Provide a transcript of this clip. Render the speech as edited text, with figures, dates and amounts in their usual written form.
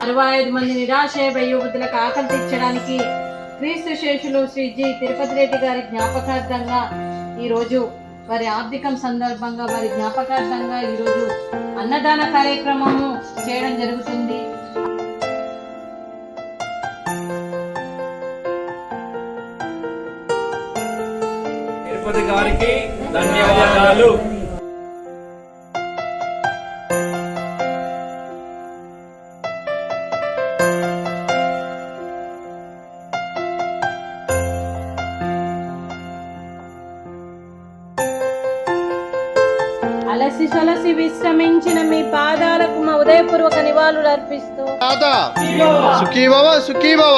65 మంది నిరాశయ వయోవృద్ధులకు ఆకలి తీర్చడానికి క్రీస్తు శేషులు శ్రీ జి తిరుపతి రెడ్డి గారి జ్ఞాపకార్థంగా ఈరోజు వారి ఆర్థికం సందర్భంగా వారి జ్ఞాపకార్థంగా ఈరోజు అన్నదాన కార్యక్రమము చేయడం జరుగుతుంది. తిరుపతి గారికి ధన్యవాదాలు. అలసి సొలసి విశ్రమించిన మీ పాదాలకు మా ఉదయపూర్వక నివాళులు అర్పిస్తూ సుఖీ భవ సుఖీ భవ.